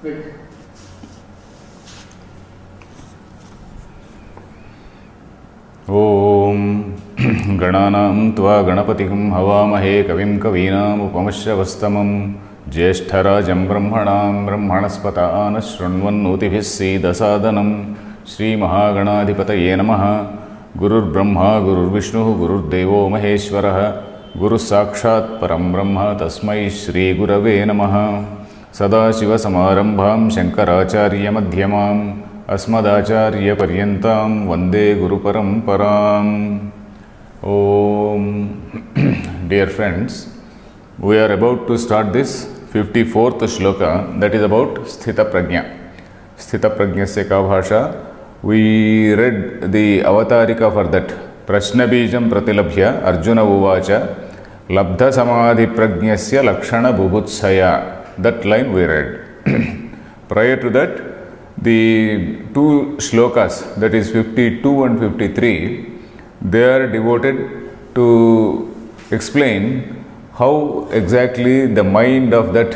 Good. ओम गणानां त्वा गणपतिं हवामहे कविं कवीनामुपमश्रवस्तमं ज्येष्ठराजं ब्रह्मणां ब्रह्मणस्पतान् शृण्वन्नोतिभिः सीदसादनं श्रीमहागणाधिपतये नमः। गुरुर्ब्रह्मा गुरुर्विष्णुः गुरुर्देवो महेश्वरः गुरुः साक्षात् परं ब्रह्म तस्मै श्रीगुरवे नमः। सदाशिवसमारम्भां शङ्कराचार्यमध्यमाम् अस्मदाचार्यपर्यन्तां वन्दे गुरुपरम्पराम्। Om. Dear friends, we are about to start this 54th shloka, that is about Sthita Prajna. Sthita Prajnasya ka bhasha. We read the avatarika for that. Prashna bijam pratilabhya Arjuna uvacha labdha samadhi prajnasya lakshana bubutsaya. That line we read. Prior to that, the two shlokas, that is 52 and 53, they are devoted to explain how exactly the mind of that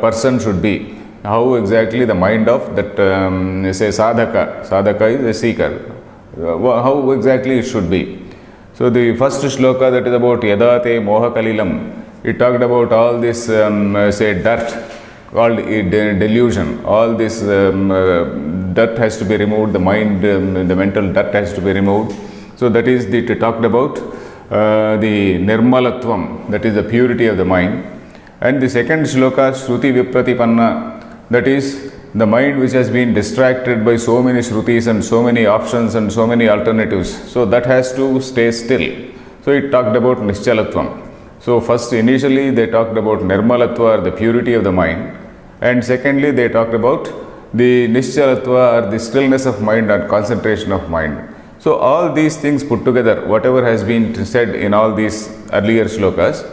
person should be, how exactly the mind of that say sadhaka is a seeker, how exactly it should be. So the first shloka, that is about yadate moha kalilam, it talked about all this say dirt called delusion. All this dirt has to be removed, the mind, the mental dirt has to be removed. So that is it talked about the nirmalatvam, that is the purity of the mind. And the second shloka, Shruti Vipratipanna, that is the mind which has been distracted by so many Shrutis and so many options and so many alternatives. So that has to stay still. So it talked about Nishchalatvam. So first, initially they talked about Nirmalatva, or the purity of the mind. And secondly, they talked about the Nishchalatva, or the stillness of mind and concentration of mind. So all these things put together, whatever has been said in all these earlier shlokas,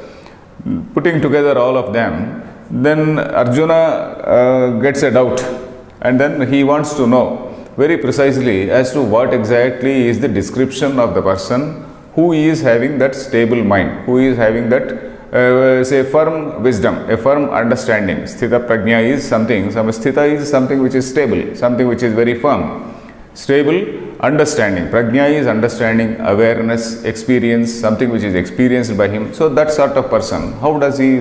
putting together all of them, then Arjuna gets a doubt, and then he wants to know very precisely as to what exactly is the description of the person who is having that stable mind, who is having that say firm wisdom, a firm understanding. Sthita Prajna is something, Sthita is something which is stable, something which is very firm. Stable understanding. Prajna is understanding, awareness, experience, something which is experienced by him. So that sort of person, how does he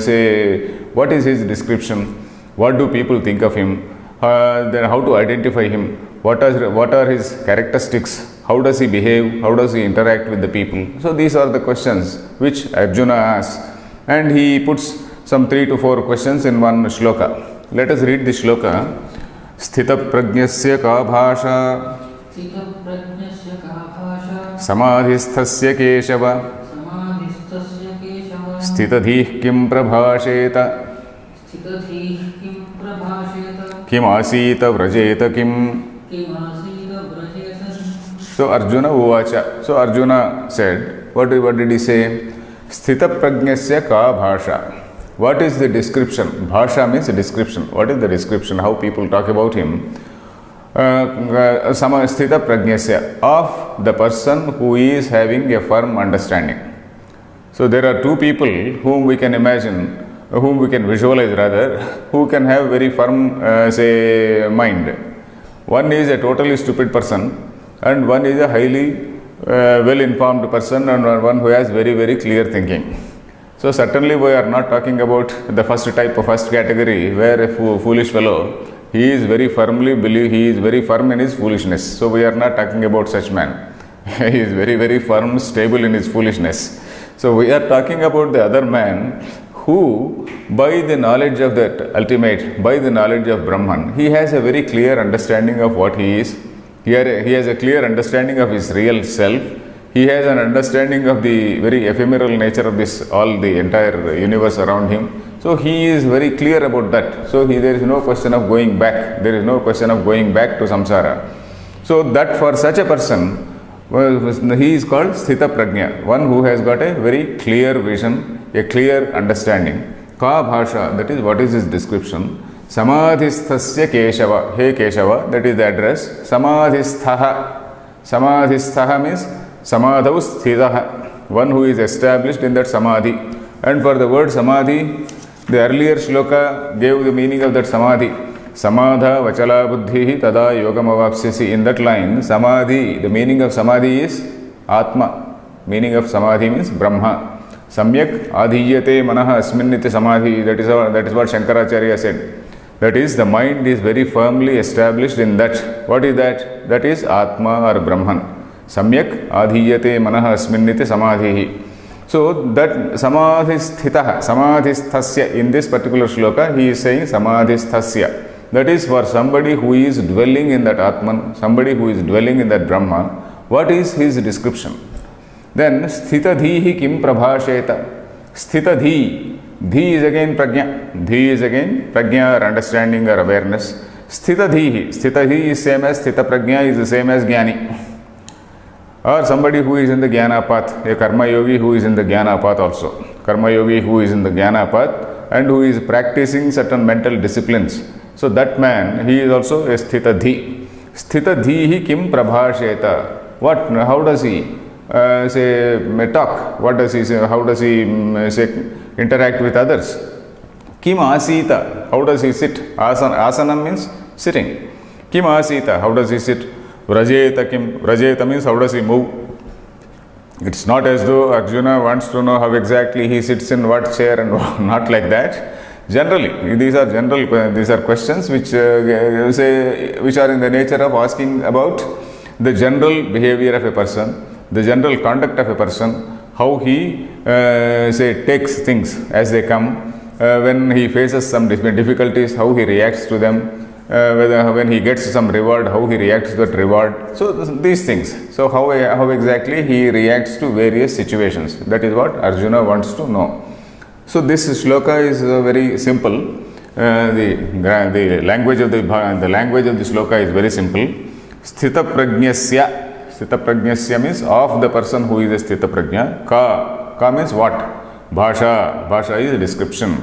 say, what is his description? What do people think of him? Then how to identify him? What are his characteristics? How does he behave? How does he interact with the people? So these are the questions which Arjuna asks, and he puts some 3 to 4 questions in one shloka. Let us read the shloka. Sthita prajnasya ka bhasha samadhisthasya keshava sthitadhih kim prabhasheta kim asita vrajeta kim. So Arjuna uvacha. So Arjuna said, what did he say? Sthita prajnasya ka bhasha. What is the description? Bhasha means a description. What is the description? How people talk about him? Sthita prajnasya, of the person who is having a firm understanding. So there are two people whom we can imagine, whom we can visualize rather, who can have very firm say mind. One is a totally stupid person, and one is a highly well-informed person, and one who has very, very clear thinking. So certainly we are not talking about the first type of first category, where a foolish fellow, he is very firm in his foolishness. So we are not talking about such man. He is very, very firm, stable in his foolishness. So we are talking about the other man who, by the knowledge of that ultimate, by the knowledge of Brahman, he has a very clear understanding of what he is. He has a clear understanding of his real self. He has an understanding of the very ephemeral nature of this, all the entire universe around him. So he is very clear about that. So there is no question of going back. There is no question of going back to samsara. So that for such a person, he is called Sthita Prajna, one who has got a very clear vision, a clear understanding. Ka bhasha, that is what is his description. Samadhisthasya Keshava, hey Keshava, that is the address. Samadhisthaha. Samadhisthaha means Samadhav sthitaha, one who is established in that samadhi. And for the word samadhi, The earlier shloka gave the meaning of that samadhi. Samadha vachala buddhi tada yogamavapsyasi. In that line, samadhi, the meaning of samadhi is Atma. Meaning of samadhi means Brahma. Samyak adhiyate manaha asminniti samadhi. That is what Shankaracharya said. That is, the mind is very firmly established in that. What is that? That is Atma or Brahman. Samyak adhiyate manaha asminniti samadhi. So that samadhisthasya, in this particular shloka, he is saying samadhisthasya. That is for somebody who is dwelling in that Atman, somebody who is dwelling in that Brahma. What is his description? Then sthitadhihi kim prabhasheta. Sthitadhi. Dhi is again prajna. Dhi is again prajna or understanding or awareness. Sthitadhihi. Sthitadhi is same as sthita prajna is the same as jnani. Or somebody who is in the jnana path, a karma yogi who is in the jnana path also. Karma yogi who is in the jnana path and who is practicing certain mental disciplines. So that man, he is also a sthitadhi. Sthitadhihi kim prabhasheta. What? How does he say talk? What does he say? How does he say interact with others? Kim asita. How does he sit? Asana means sitting. Kim asita. How does he sit? Vrajeta kim. Vrajeta means how does he move? It's not as though Arjuna wants to know how exactly he sits in what chair and not like that. Generally, these are questions which which are in the nature of asking about the general behavior of a person, the general conduct of a person, how he takes things as they come, when he faces some difficulties, how he reacts to them. When he gets some reward, how he reacts to that reward. So these things. So how exactly he reacts to various situations. That is what Arjuna wants to know. So this shloka is very simple. The language of the shloka is very simple. Sthita prajnasya. Sthita prajnasya means of the person who is a sthita prajna. Ka means what? Bhasha. Bhasha is a description.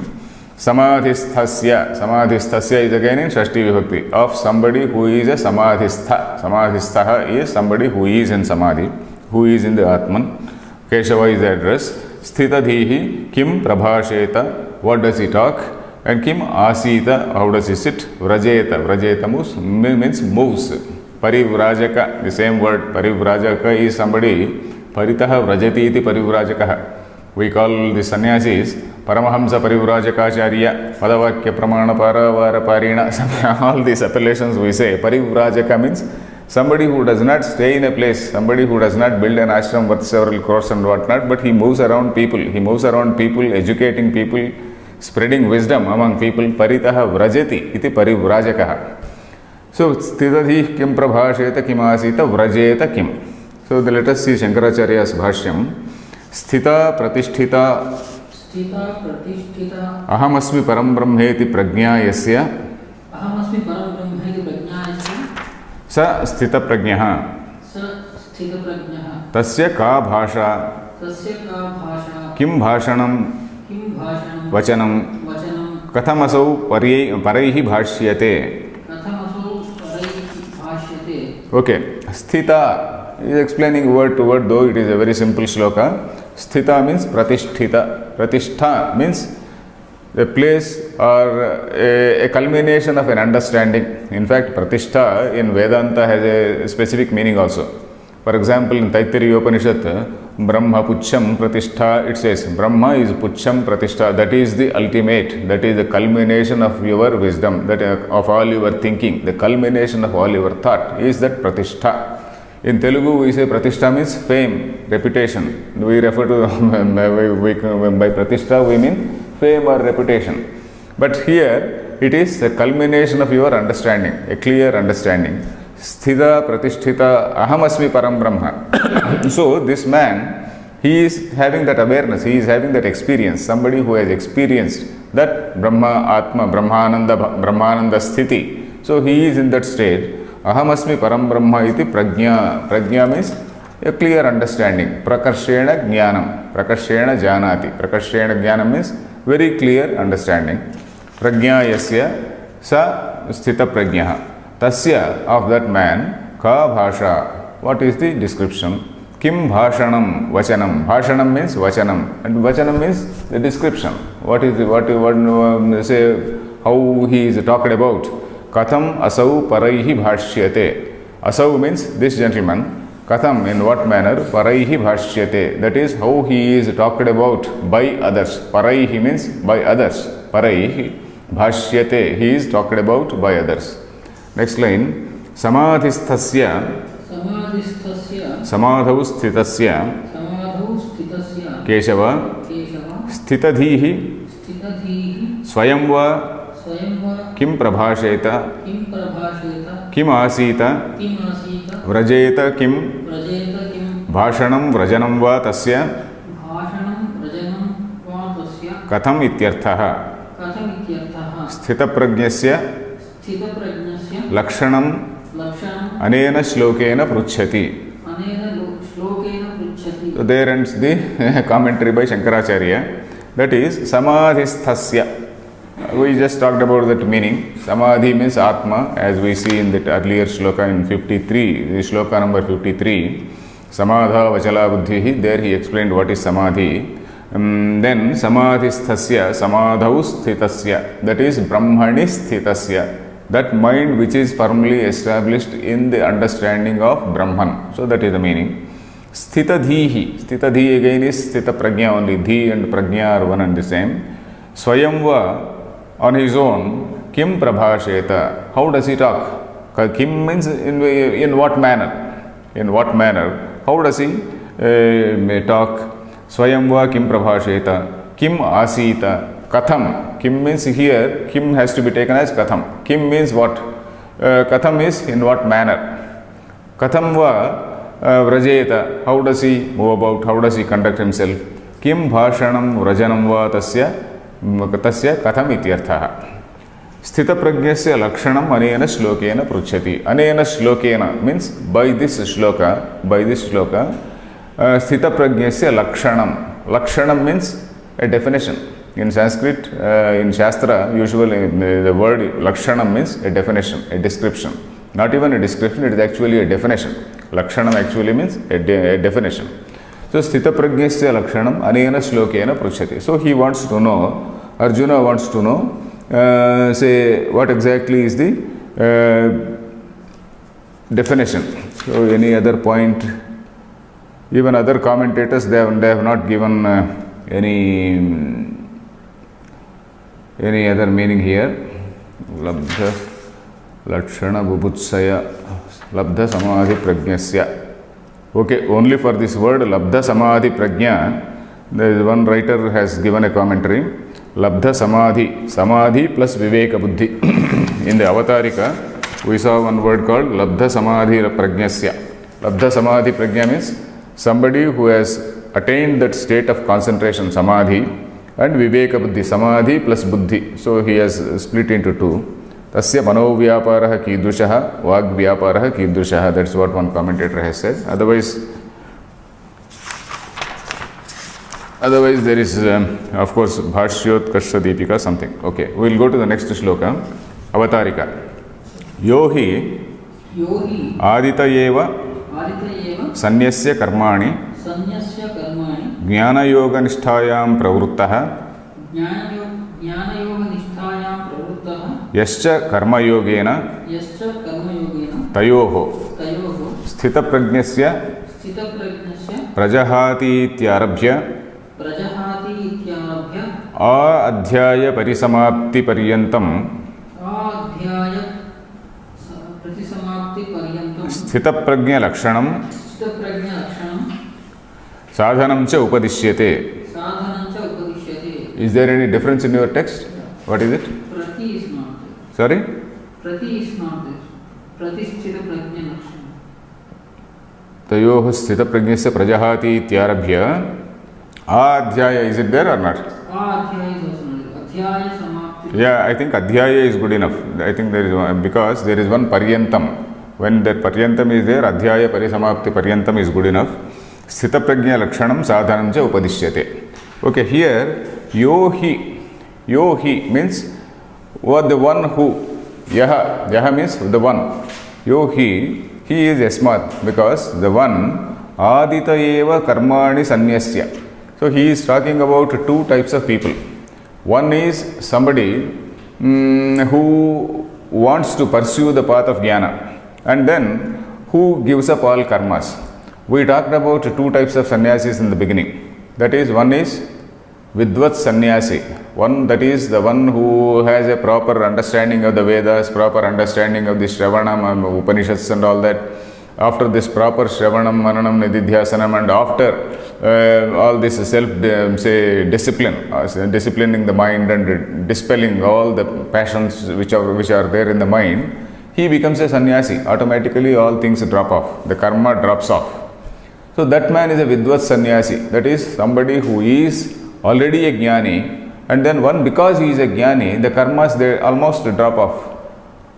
Samadhisthasya. Samadhisthasya is again in Shashti Vibhakti. Of somebody who is a samadhistha. Samadhistha is somebody who is in samadhi, who is in the Atman. Keshava is the address. Sthitadhihi kim prabhasheta. What does he talk? And kim asita. How does he sit? Vrajeta. Vrajeta means moves. Parivrajaka. The same word. Parivrajaka is somebody. Paritaha vrajati iti parivrajakaha. We call the sannyasis Paramahamsa Parivrajakaacharya, Padavakya Pramana Paravara Parina. All these appellations we say. Parivrajaka means somebody who does not stay in a place, somebody who does not build an ashram worth several crores and whatnot, but he moves around people. He moves around people, educating people, spreading wisdom among people. Paritaha Vrajati iti Parivrajakaha. So, Sthitadhi kim prabhasheta kim asita vrajeta kim. So, let us see Shankaracharya's bhashyam. Sthita pratisthita ahamasmi param brahmeti prajna yasya sa sthita prajnaha tasya ka bhasha kim bhashanam vachanam kathamasau paraihi bhashyate. Okay, sthita is explaining word to word, though it is a very simple shloka. Sthita means pratisthita. Pratishtha means a place or a culmination of an understanding. In fact, pratishtha in Vedanta has a specific meaning also. For example, in Taittiriya Upanishad, Brahma Puchcham Pratishtha, it says Brahma is Puchcham Pratishtha. That is the ultimate, that is the culmination of your wisdom, that of all your thinking, the culmination of all your thought is that Pratishtha. In Telugu, we say Pratishtha means fame, reputation. We refer to, by Pratishtha, we mean fame or reputation. But here, it is a culmination of your understanding, a clear understanding. Sthita, Pratisthita, Ahamasmi Param Brahma. So, this man, he is having that awareness, he is having that experience, somebody who has experienced that Brahma, Atma, Brahmananda Sthiti. So, he is in that state. Ahamasmi Param Brahma iti prajna. Prajna means a clear understanding. Prakarshena jnanam. Prakarshena janati. Prakarshena jnanam means very clear understanding. Prajna yasya sa sthita prajnaha. Tasya, of that man, ka bhasha. What is the description? Kim bhashanam vachanam. Bhashanam means vachanam, and vachanam means the description. What is say how he is talked about. Katham asau paraihi bhashyate. Asau means this gentleman. Katham, in what manner? Paraihi bhashyate. That is how he is talked about by others. Paraihi means by others. Paraihi bhashyate. He is talked about by others. Next line. Samadhisthasya. Samadhau sthitasya. Keshava. Sthitadhihi. Swayamva. Kim prabhasheta. Kim asita. Vrajeta kim. Bhashanam vrajanam va tasya. Katham ityarthaha. Sthitaprajnasya lakshanam anena shlokena pruchhati. So there ends the commentary by Shankaracharya. That is samadhisthasya. We just talked about that meaning. Samadhi means Atma, as we see in that earlier shloka in 53, the shloka number 53. Samadha vachala buddhihi. There he explained what is Samadhi. Then samadhisthasya, samadhau sthitasya. That is Brahmani sthitasya. That mind which is firmly established in the understanding of Brahman. So that is the meaning. Sthitadhihi. Sthitadhi again is sthita prajna only. Dhi and prajna are one and the same. Swayamva, on his own. Kim prabhasheta. How does he talk? Kim means in what manner? In what manner? How does he talk? Swayamva kim prabhasheta. Kim asita. Katham. Kim means here, Kim has to be taken as Katham. Kim means what? Katham is in what manner? Katham va vrajeta. How does he move about? How does he conduct himself? Kim bhashanam vrajanam va tasya katham ityarthaha. Sthita prajnasya lakshanam anena shlokena pruchhati. Anena shlokena means by this shloka, sthita prajnasya lakshanam. Lakshanam means a definition. In Sanskrit, in Shastra, usually the word lakshanam means a definition, a description. Not even a description, it is actually a definition. Lakshanam actually means a definition. So, sthita prajnasya lakshanam anena shlokena pruchhati. So, he wants to know, Arjuna wants to know, say, what exactly is the definition. So, any other point? Even other commentators, they have not given any other meaning here. Labdha lakshana bubutsaya labdha samadhi prajnasya. Okay, only for this word labdha samadhi prajna, there is one writer has given a commentary. Labdha samadhi, samadhi plus viveka buddhi. In the avatarika, we saw one word called labdha samadhi prajnasya. Labdha samadhi prajna means somebody who has attained that state of concentration, samadhi, and viveka buddhi, samadhi plus buddhi. So he has split into two. Tasya mano vyaparaha kidrushaha, vag vyaparaha kidrushaha. That's what one commentator has said. Otherwise there is, of course, Bhashyot Kasha Deepika something. Okay, we will go to the next shloka. Avatarika. Yohi Aditayeva Sanyasya Karmani Jnana-yoga-nisthayam pravruttaha yascha karma-yogena tayoho sthita-prajnasya prajahati-ityarabhya a-adhyaya-parisamapti-paryantam sthita-prajna-lakshanam sadhanam cha upadishyate. Is there any difference in your text? What is it? Prati is not there. Sorry? Prati is not there. Prati sthita prajna lakshana. Tayoh sthita prajnasya prajahati ityarabhya adhyaya, is it there or not? Adhyaya is also not there. Adhyaya samapti. Yeah, I think adhyaya is good enough. I think there is one, because there is one paryantam. When that paryantam is there, adhyaya parisamapti paryantam is good enough. Sthita prajna lakshanam sadhanam cha upadishyate. Okay, here yohi means what, the one who. Yaha means the one. Yohi, he is yasmat, because the one adita eva karmani sanyasya. So he is talking about two types of people. One is somebody who wants to pursue the path of jnana, and then who gives up all karmas. We talked about two types of sannyasis in the beginning. That is, one is Vidvat sannyasi, one that is the one who has a proper understanding of the Vedas, proper understanding of the Shravanam and Upanishads and all that. After this proper Shravanam, Mananam, Nididhyasanam, and after all this disciplining the mind and dispelling all the passions which are there in the mind, he becomes a sannyasi. Automatically all things drop off, the karma drops off. So that man is a Vidvat sannyasi, that is somebody who is already a jnani, and then because he is a jnani, the karmas they almost drop off.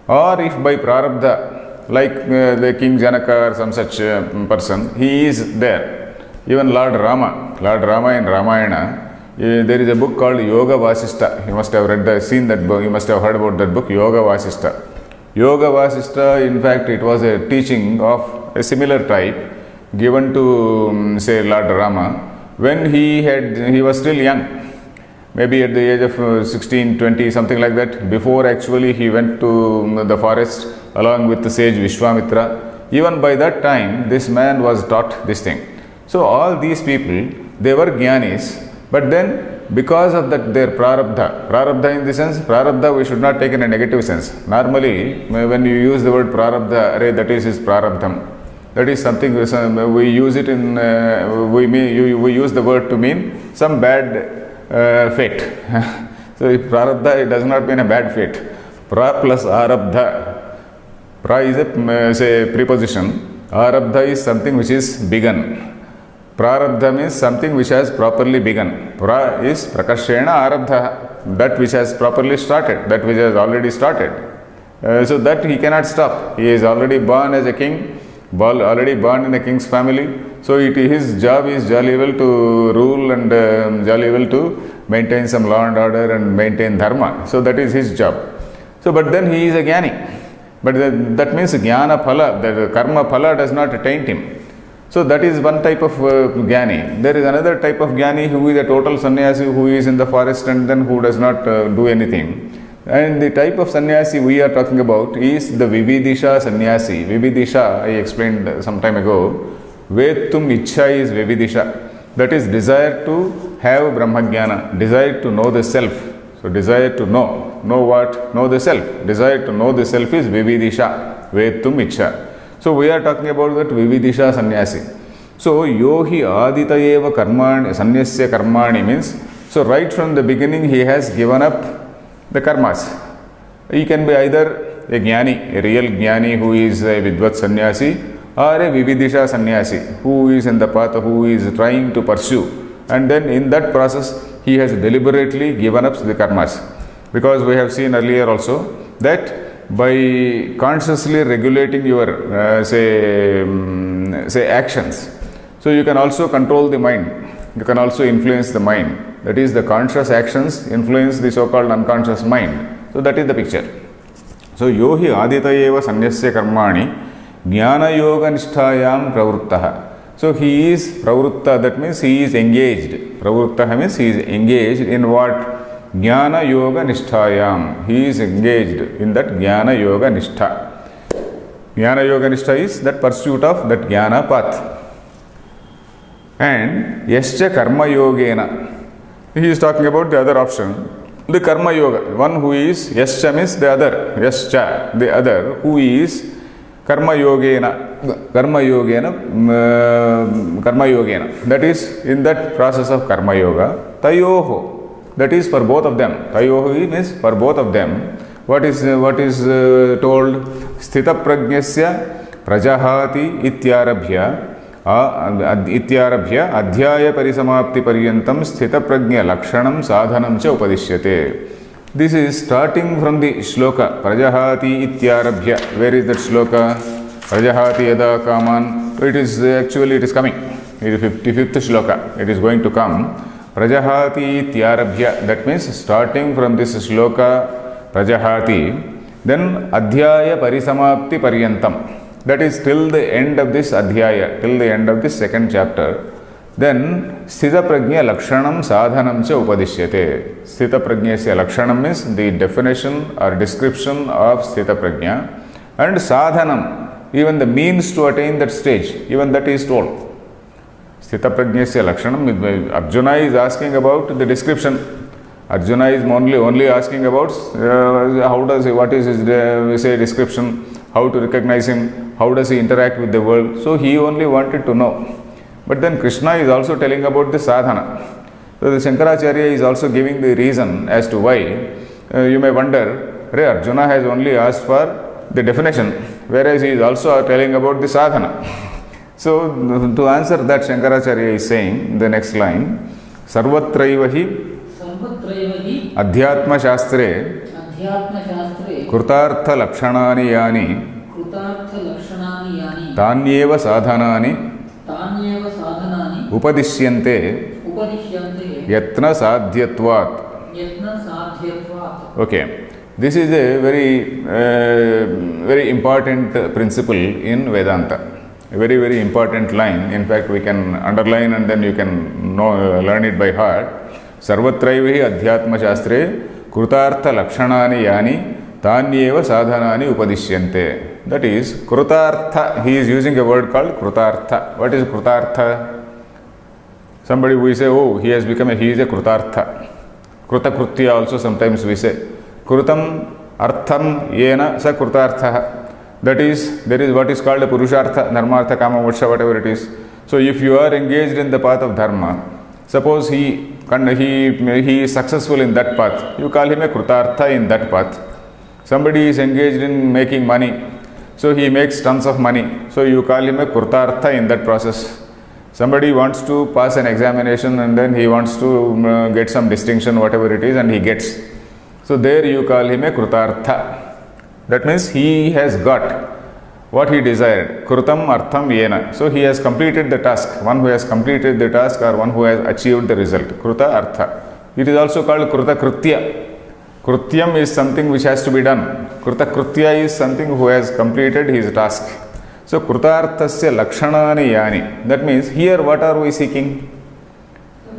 Or if by prarabdha, like the King Janaka or some such person, he is there. Even Lord Rama in Ramayana, there is a book called Yoga Vasistha. You must have seen that book, you must have heard about that book, Yoga Vasistha. Yoga Vasistha, in fact, it was a teaching of a similar type given to, say, Lord Rama, when he was still young, maybe at the age of 16, 20, something like that. Before actually he went to the forest along with the sage Vishwamitra. Even by that time, this man was taught this thing. So all these people, they were jnanis, but then because of that their prarabdha in the sense, prarabdha we should not take in a negative sense. Normally, when you use the word prarabdha, that is his prarabdham. That is something we use it in, we use the word to mean some bad fate. So if prarabdha, it does not mean a bad fate. Pra plus arabdha. Pra is a preposition. Arabdha is something which is begun. Prarabdha means something which has properly begun. Pra is prakashena arabdha, that which has properly started, that which has already started. So that he cannot stop. He is already born as a king, already born in a king's family. So his job is jolly well to rule and jolly well to maintain some law and order and maintain dharma. So that is his job. So but then he is a jnani. But that means jnana phala, the karma phala does not taint him. So that is one type of jnani. There is another type of jnani who is a total sannyasi, who is in the forest and then who does not do anything. And the type of sannyasi we are talking about is the Vividisha sannyasi. Vividisha, I explained some time ago. Vetum ichha is Vividisha. That is desire to have Brahmajnana, desire to know the self. So desire to know what? Know the self. Desire to know the self is Vividisha. Vetum ichha. So we are talking about that Vividisha sannyasi. So yohi adita eva karmani, sanyasya karmani means, so right from the beginning he has given up the karmas. He can be either a jnani, a real jnani who is a Vidvat sannyasi, or a Vividisha sannyasi who is in the path, who is trying to pursue. And then in that process he has deliberately given up the karmas. Because we have seen earlier also that by consciously regulating your say actions, so you can also control the mind, you can also influence the mind. That is, the conscious actions influence the so-called unconscious mind. So that is the picture. So yohi adita eva sanyasya karmani jnana yoga nisthayam pravruttaha. So he is pravrutta, that means he is engaged. Pravruttaha means he is engaged in what? Jnana yoga nisthayam. He is engaged in that jnana yoga nishtha. Jnana yoga nishtha is that pursuit of that jnana path. And yascha karma yogena. He is talking about the other option, the karma yoga. One who is yascha means the other, yascha, the other who is karma yogena. Karma yogena. That is in that process of karma yoga. Tayoho. That is for both of them. Tayohi means for both of them. What is told? Sthita prajnasya prajahati ityarabhya adhyaya parisamapti paryantam sthita prajna lakshanam sadhanam cha upadishyate. This is starting from the shloka prajahati ityarabhya. Where is that shloka? Prajahati yada kaman. It is coming. It is 55th shloka. It is going to come. Prajahati ityarabhya. That means starting from this shloka Prajahati, then Adhyaya Parisamapti Paryantam. That is till the end of this adhyaya, till the end of this second chapter. Then Sthita Prajna Lakshanam Sadhanam cha Upadishyate. Sthita Prajnasya Lakshanam means the definition or description of Sthita Prajna, and Sadhanam, even the means to attain that stage, even that is told. Sthita Prajnasya Lakshanam, Arjuna is asking about the description. Arjuna is only asking about what is his description, how to recognize him, how does he interact with the world. So he only wanted to know. But then Krishna is also telling about the sadhana. So the Shankaracharya is also giving the reason as to why. You may wonder, Arjuna has only asked for the definition, whereas he is also telling about the sadhana. So to answer that, Shankaracharya is saying in the next line, Sarvatraivahi Adhyatma Shastre Krutartha Lakshanani Yani Tanyeva Sadhanani Upadishyante Yatna Sadhyatvat. Okay, this is a very important principle in Vedanta. A very important line. In fact, we can underline and then you can learn it by heart. Sarvatraivahi Adhyatma Shastre Krutartha Lakshanani Yani Tanyeva Sadhanani Upadishyante. That is, Krutartha, he is using a word called Krutartha. What is Krutartha? Somebody we say, oh, he is a Krutartha. Krutakrutya also sometimes we say. Krutam Artham Yena Sa Krutartha. That is, there is what is called a Purushartha, Dharmartha, Kama, Moksha, whatever it is. So if you are engaged in the path of Dharma, suppose he is successful in that path, you call him a Krutartha in that path. Somebody is engaged in making money, so he makes tons of money, so you call him a Krutartha in that process. Somebody wants to pass an examination and then he wants to get some distinction, whatever it is, and he gets. So there you call him a Krutartha. That means he has got what he desired. Krutam Artham Yena. So he has completed the task. One who has completed the task or one who has achieved the result. Kruta Artha. It is also called Kruta Krutya. Krutyam is something which has to be done. Kruta Krutya is something who has completed his task. So Krutarthasya Lakshanani Yani. That means here what are we seeking?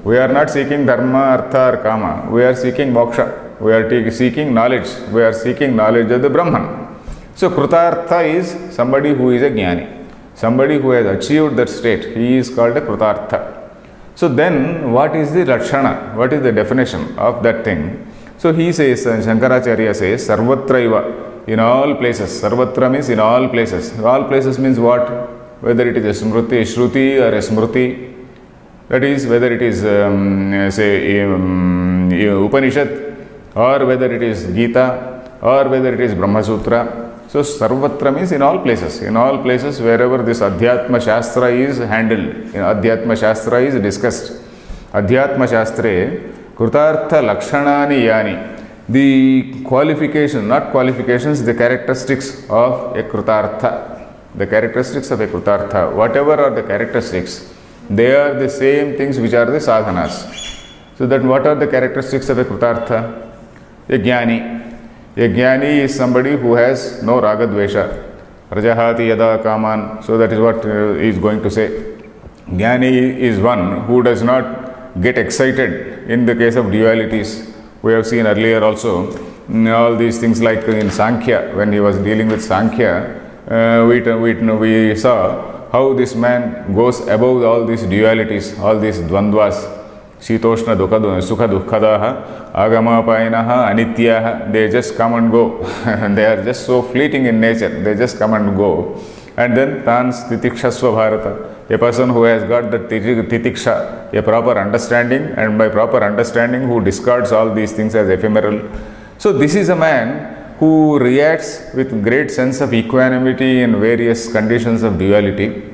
We are not seeking Dharma, Artha or Kama. We are seeking Moksha. We are seeking knowledge. We are seeking knowledge of the Brahman. So Krutartha is somebody who is a Jnani. Somebody who has achieved that state. He is called a Krutartha. So then what is the Lakshana? What is the definition of that thing? So he says, Shankaracharya says, Sarvatraiva, in all places. Sarvatra means in all places. All places means what? Whether it is a Smriti, Shruti or a Smriti. That is, whether it is Upanishad, or whether it is Gita, or whether it is Brahma Sutra. So Sarvatra means in all places. In all places wherever this Adhyatma Shastra is handled, Adhyatma Shastra is discussed. Adhyatma Shastre Krutartha Lakshanani Yani. The qualification, not qualifications, the characteristics of a Krutartha. The characteristics of a Krutartha, whatever are the characteristics, they are the same things which are the sadhanas. So that what are the characteristics of a Krutartha? A Jnani. A Jnani is somebody who has no Raga Dvesha. Rajahati Yada Kaman. So that is what he is going to say. Jnani is one who does not get excited in the case of dualities. We have seen earlier also all these things like in Sankhya, when he was dealing with Sankhya, we saw how this man goes above all these dualities, all these dvandvas. Shitoshna Sukha Dukkadaha, Agamapainaha, Anityaha, they just come and go. They are just so fleeting in nature, they just come and go. And then Tans Titikshasva Bharata, a person who has got the Titiksha, a proper understanding, and by proper understanding who discards all these things as ephemeral. So this is a man who reacts with great sense of equanimity in various conditions of duality.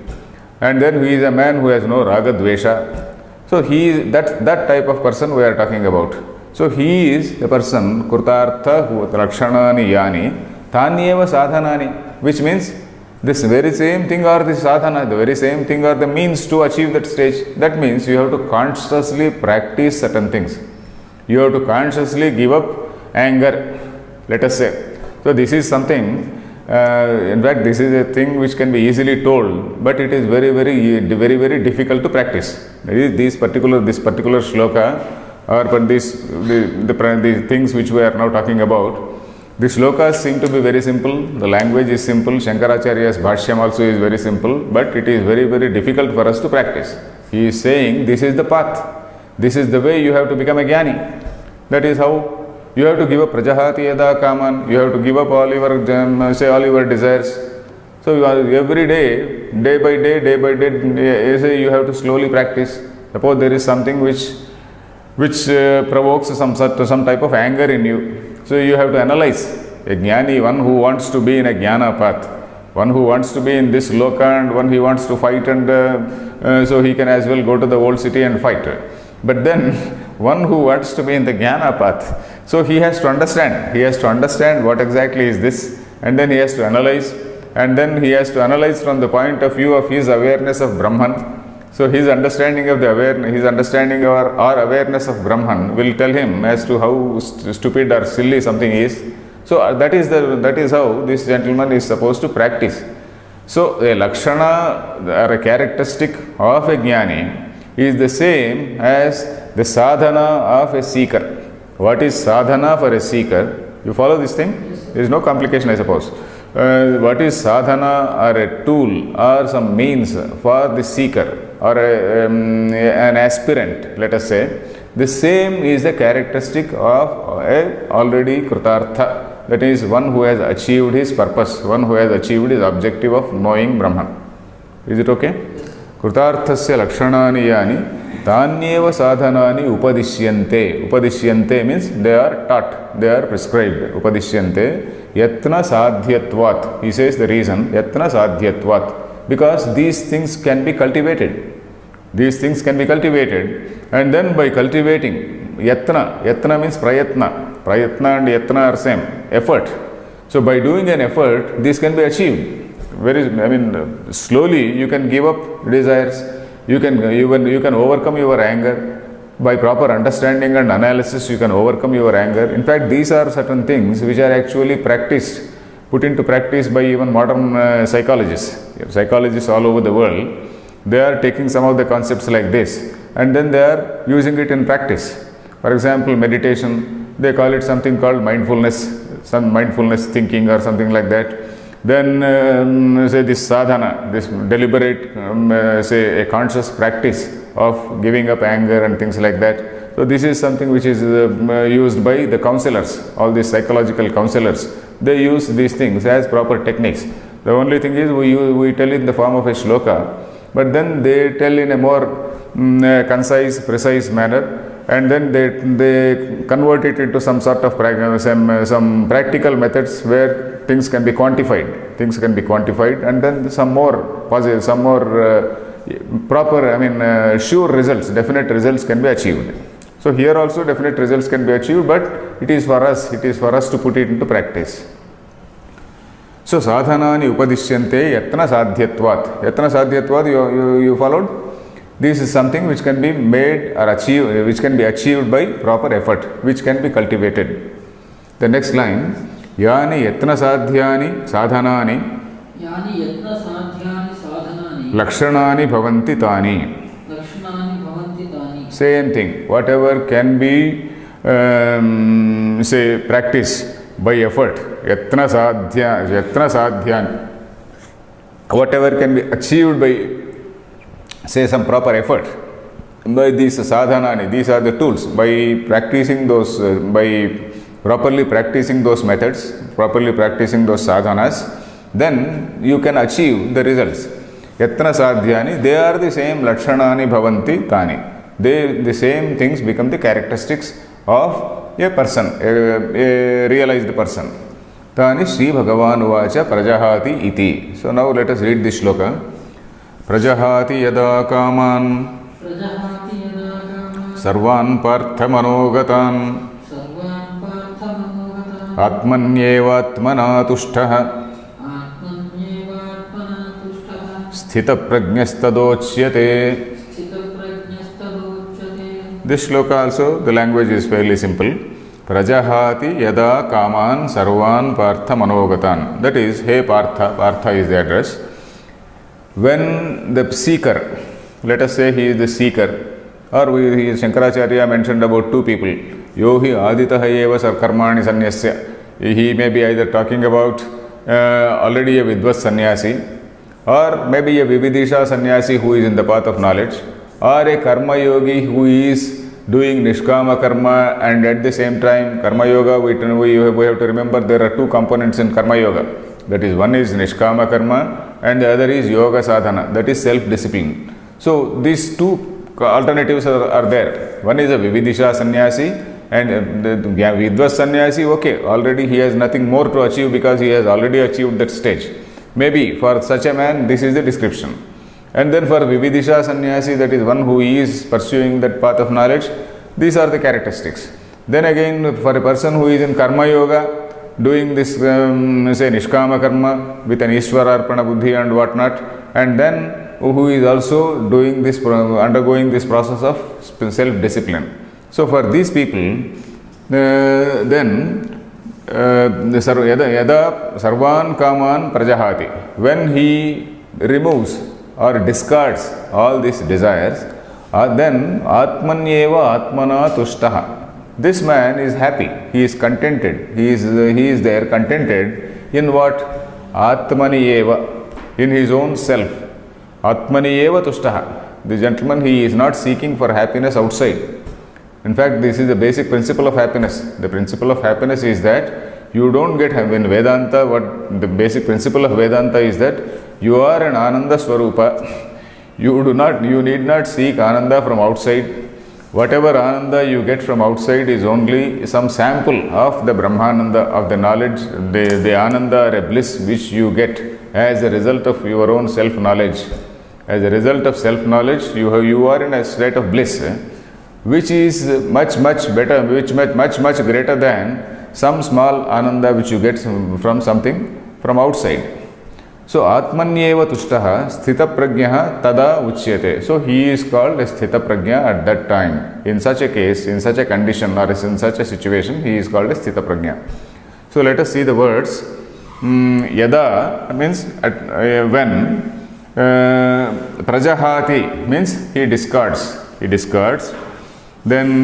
And then he is a man who has no Raga Dvesha. So he is that type of person we are talking about. So he is the person Krutartha Lakshanani Yani Tanyeva Sadhanani, which means this very same thing or the sadhana, the very same thing or the means to achieve that stage. That means you have to consciously practice certain things. You have to consciously give up anger, let us say. So this is something In fact, this is a thing which can be easily told, but it is very difficult to practice. This particular shloka, or but the things which we are now talking about, the shlokas seem to be very simple. The language is simple. Shankaracharya's Bhashyam also is very simple, but it is very difficult for us to practice. He is saying this is the path. This is the way you have to become a jnani. That is how. You have to give up prajahati yada kaman. You have to give up all your desires. So you are every day by day, you have to slowly practice. Suppose there is something which provokes some type of anger in you. So you have to analyze. A jnani, one who wants to be in a jnana path, one who wants to be in this loka, and one he wants to fight, and so he can as well go to the old city and fight. But then one who wants to be in the jnana path, so he has to understand what exactly is this, and then he has to analyze, and then he has to analyze from the point of view of his awareness of Brahman. So his understanding of the awareness, his understanding or awareness of Brahman will tell him as to how stupid or silly something is. So that is how this gentleman is supposed to practice. So a lakshana or a characteristic of a jnani is the same as the sadhana of a seeker. What is sadhana for a seeker? You follow this thing? There is no complication, I suppose. What is sadhana, or a tool or some means for the seeker or an aspirant, let us say, the same is the characteristic of a already kritartha, that is one who has achieved his purpose, one who has achieved his objective of knowing Brahman. Is it okay? Kritarthasya lakshanani yani tanyeva sadhanani upadishyante. Upadishyante means they are taught, they are prescribed. Upadishyante yatna sadhyatvat. He says the reason, yatna sadhyatvat, because these things can be cultivated. These things can be cultivated, and then by cultivating, yatna means prayatna. Prayatna and yatna are same, effort. So by doing an effort, this can be achieved. Slowly you can give up desires. You can overcome your anger. By proper understanding and analysis, you can overcome your anger. In fact, these are certain things which are actually put into practice by even modern psychologists. Psychologists all over the world, they are taking some of the concepts like this, and then they are using it in practice. For example, meditation, they call it something called mindfulness, some mindfulness thinking or something like that. Then say this sadhana, this deliberate, say a conscious practice of giving up anger and things like that. So this is something which is used by the counselors, all these psychological counselors. They use these things as proper techniques. The only thing is we tell in the form of a shloka, but then they tell in a more concise, precise manner, and then they convert it into some sort of some practical methods where things can be quantified. Things can be quantified, and then some more positive, some more proper, sure results, definite results can be achieved. So here also definite results can be achieved, but it is for us to put it into practice. So sadhanani upadishyante yatna sadhyatvat. Yatna sadhyatvat, you followed? This is something which can be made or achieved, which can be achieved by proper effort, which can be cultivated. The next line, yani yatna sadhyani sadhanani lakshanani bhavanti tani. Same thing, whatever can be say practice by effort, yatna sadhyani, whatever can be achieved by say some proper effort, by these sadhanani, these are the tools. By practicing those, by properly practicing those methods, properly practicing those sadhanas, then you can achieve the results. Yatna sadhyani, they are the same lakshanani bhavanti tani. The same things become the characteristics of a person, a realized person. Tani Sri Bhagavan uvacha prajahati iti. So now let us read this shloka. Prajahati yada kaman sarvan partha manogatan atmanyeva atmana tushtaha sthita prajnastadochyate. This shloka also, the language is fairly simple. Prajahati yada kaman sarvan partha manogatan. That is, hey Partha, Partha is the address. When the seeker, let us say he is the seeker, or Shankaracharya mentioned about two people. Yohi aditaha eva sarkarmani sanyasya. He may be either talking about already a Vidvas sannyasi, or maybe a Vividisha sannyasi who is in the path of knowledge, or a karma yogi who is doing nishkama karma, and at the same time karma yoga, we have to remember there are two components in karma yoga. That is, one is nishkama karma and the other is yoga sadhana, that is self-discipline. So these two alternatives are there. One is a Vividisha sannyasi and the Vidvas sannyasi, okay, already he has nothing more to achieve because he has already achieved that stage. Maybe for such a man this is the description. And then for Vividisha sannyasi, that is one who is pursuing that path of knowledge, these are the characteristics. Then again, for a person who is in karma yoga, doing this say nishkama karma with an Ishwararpana buddhi and whatnot, and then who is also doing this, undergoing this process of self-discipline. So for these people, then yada sarvan kaman prajahati, when he removes or discards all these desires, then atmanyeva atmana tushtaha. This man is happy, he is contented, he is there contented in what? Atmaniyeva, in his own self. Atmaniyeva tushtaha. The gentleman, he is not seeking for happiness outside. In fact, this is the basic principle of happiness. The principle of happiness is that you don't get, in Vedanta, what the basic principle of Vedanta is that you are an Ananda Swarupa. You need not seek Ananda from outside. Whatever Ananda you get from outside is only some sample of the Brahmananda, of the knowledge, the Ananda or a bliss which you get as a result of your own self-knowledge. As a result of self-knowledge, you are in a state of bliss, which is much better, much greater than some small Ananda which you get from something from outside. So, Atmanyeva tushtaha sthita prajnaha tada uchyate. So, he is called a sthita prajna at that time. In such a case, in such a condition or in such a situation, he is called a sthita prajna. So, let us see the words. Yada means when. Prajahati means he discards. Then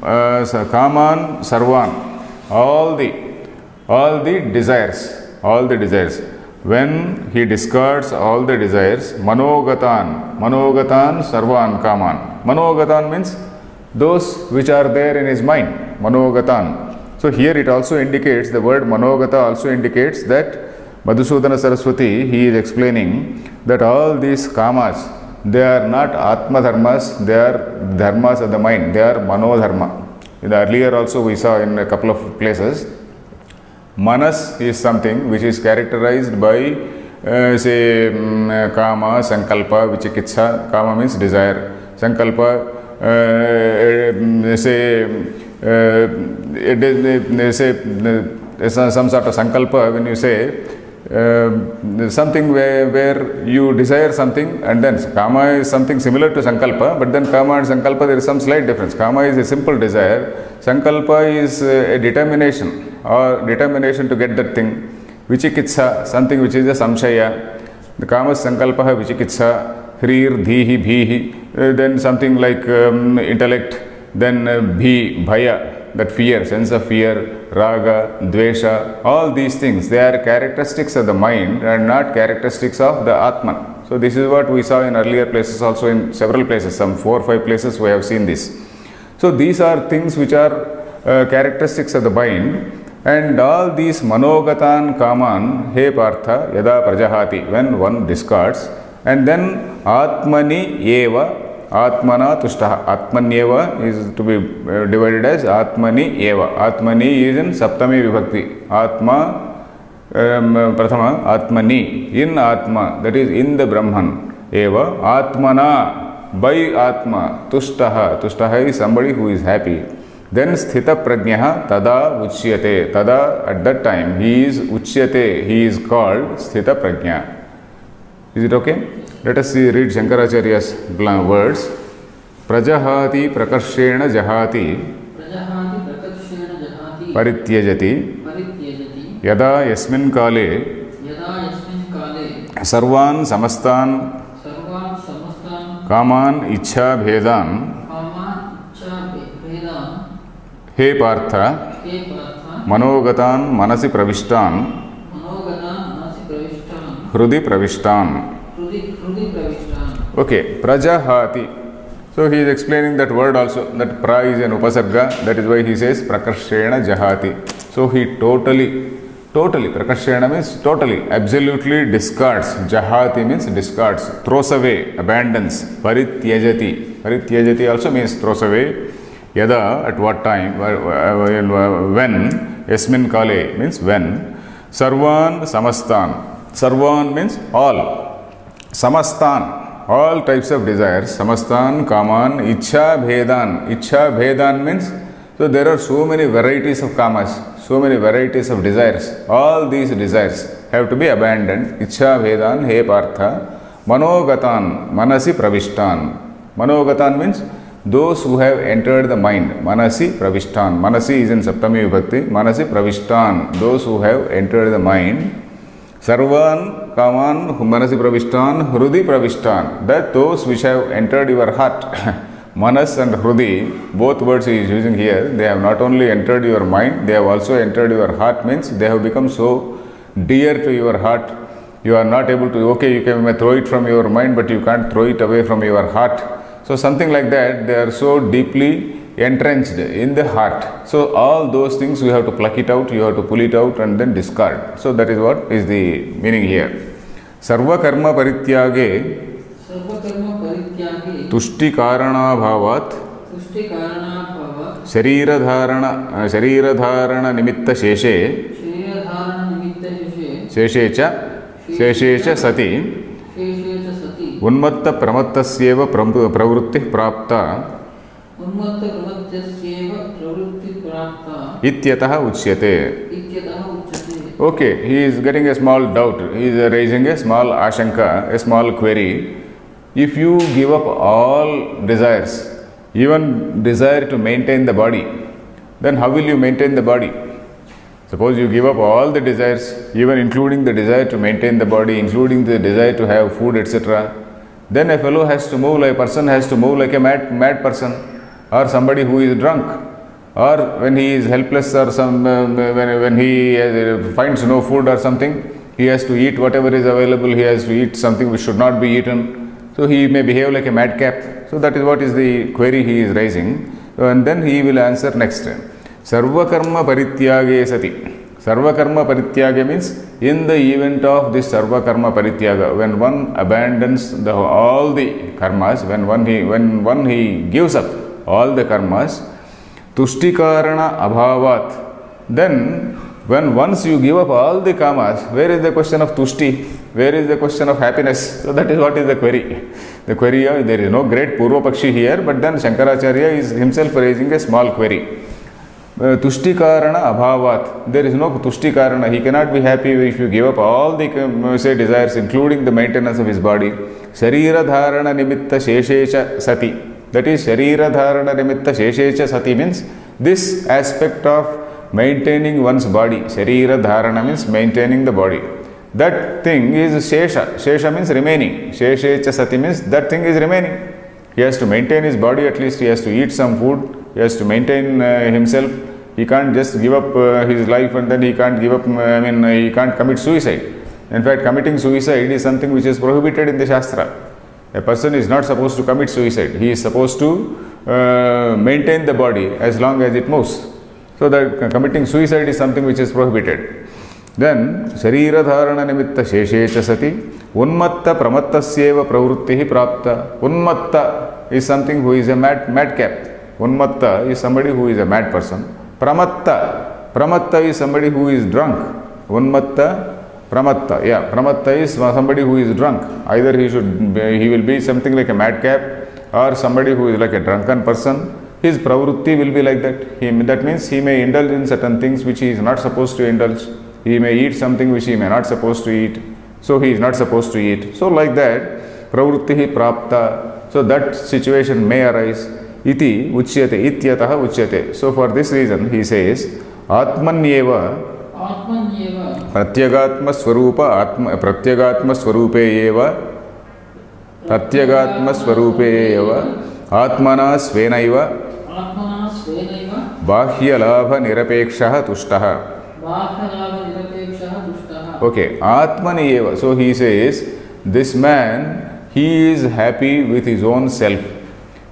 kaman sarvan, all the desires. When he discards all the desires, manogatan sarvan kaman. Manogatan means those which are there in his mind, manogatan. So here it also indicates, the word manogata also indicates that Madhusudana Saraswati, he is explaining that all these kamas, they are not atma dharmas, they are dharmas of the mind, they are manodharma. In the earlier also we saw in a couple of places, manas is something which is characterized by say kama, sankalpa, vichikitsa. Kama means desire, sankalpa some sort of sankalpa. When you say something where you desire something, and then kama is something similar to sankalpa, but then kama and sankalpa there is some slight difference. Kama is a simple desire, sankalpa is a determination to get that thing. Vichikitsa, something which is a samshaya. The kama sankalpa vichikitsa, hrir, dhihi, bhihi, then something like intellect, then bhaya, that fear, sense of fear, raga, dvesha, all these things, they are characteristics of the mind and not characteristics of the Atman. So this is what we saw in earlier places, also in several places, some 4 or 5 places we have seen this. So these are things which are characteristics of the mind, and all these manogatan kaman, he Partha, yada prajahati, when one discards, and then atmani eva, atmana tushtaha. Atmanyeva is to be divided as atmani eva. Atmani is in saptami vibhakti. Atma prathama, atmani, in atma, that is in the Brahman. Eva, atmana, by atma, tushtaha. Tushtaha is somebody who is happy. Then sthita prajnaha tada uchyate. Tada, at that time, he is uchyate, he is called sthita prajna. Is it okay? Let us see, read Shankaracharya's words. Prajahati prakarshena jahati. Prajahati prakarshena परित्यजति परित्यजति यदा यस्मिन् काले यदा यस्मिन् काले सर्वान् समस्तान् सर्वान् समस्तान् कामान् इच्छाभेदान् कामान् इच्छाभेदान् हे पार्थ हे पार्थ मनोगतान् मनसि प्रविष्टान् मनोगतान् मनसि प्रविष्टान् हृदि प्रविष्टान्. हृदि प्रविष्टान्. Okay, prajahati. So he is explaining that word also, that pra is an upasarga, that is why he says prakarshena jahati. So he totally, prakarshena means totally, absolutely discards. Jahati means discards, throws away, abandons. Parityajati also means throws away. Yada, at what time, when, yasmin kale means when. Sarvan samastan. Sarvan means all. Samastan, all types of desires. Samastan, kaman, ichha bhedan. Ichha bhedan means, so there are so many varieties of kamas, so many varieties of desires. All these desires have to be abandoned. Ichha bhedan, he partha. Manogatan, manasi pravishtan. Manogatan means those who have entered the mind. Manasi pravishtan. Manasi is in Saptami Vibhakti. Manasi pravishtan, those who have entered the mind. Sarvan kaman manasi pravishtan hrudi pravishtan, that those which have entered your heart. Manas and hrudi, both words he is using here, they have not only entered your mind, they have also entered your heart, means they have become so dear to your heart. You are not able to, okay, you can throw it from your mind, but you can't throw it away from your heart. So something like that, they are so deeply entrenched in the heart. So all those things you have to pluck it out, you have to pull it out and then discard. So that is what is the meaning here. Sarva karma parityage tushti karana bhavat sharirādhārana nimitta sheshe cha sati unmatta pramattasya pravruttih prapta ityatah uchyate. Okay, he is getting a small doubt, he is raising a small ashanka, a small query. If you give up all desires, even desire to maintain the body, then how will you maintain the body? Suppose you give up all the desires, even including the desire to maintain the body, including the desire to have food, etc. Then a fellow has to move, like a person has to move like a mad person, or somebody who is drunk, or when he is helpless, or when he finds no food or something, he has to eat whatever is available, he has to eat something which should not be eaten. So he may behave like a madcap. So that is what is the query he is raising. And then he will answer next. Sarva karma parityage sati. Sarva karma parityage means in the event of this sarva karma parityaga, when one abandons all the karmas, when one he gives up all the karmas, tushtikarana abhavat, then when once you give up all the kamas, where is the question of tushti? Where is the question of happiness? So that is what is the query. The query, there is no great Purva Pakshi here, but then Shankaracharya is himself raising a small query. Tushtikarana abhavat, there is no tushtikarana. He cannot be happy if you give up all the desires, including the maintenance of his body. Sharirādhārana nimitta sheshecha sati. That is, Sharirādhārana nimitta sheshecha sati means this aspect of maintaining one's body. Sharirādhārana means maintaining the body. That thing is shesha. Shesha means remaining. Sheshecha sati means that thing is remaining. He has to maintain his body, at least he has to eat some food, he has to maintain himself. He can't just give up his life and then he can't give up, he can't commit suicide. In fact, committing suicide is something which is prohibited in the Shastra. A person is not supposed to commit suicide. He is supposed to maintain the body as long as it moves. So that committing suicide is something which is prohibited. Then, Sharirādhārana nimitta sheshecha sati, unmatta pramattasya pravruttih prapta. Unmatta is something who is a madcap. Unmatta is somebody who is a mad person. Pramatta is somebody who is drunk. Pramatta is somebody who is drunk. Either he will be something like a madcap, or somebody who is like a drunken person. His pravrutti will be like that. That means he may indulge in certain things which he is not supposed to indulge. He may eat something which he may not supposed to eat. So he is not supposed to eat. So like that, pravrutti prapta. So that situation may arise. Iti uchyate, ityataha uchyate. So for this reason he says, आत्मन्येव आत्मन्येव प्रत्यगात्मस्वरूप प्रत्यगात्मस्वरूपे एव आत्मना स्वेनैव बाह्यलाभनिरपेक्षः तुष्टः. Okay, Atmani eva. So he says, this man, he is happy with his own self.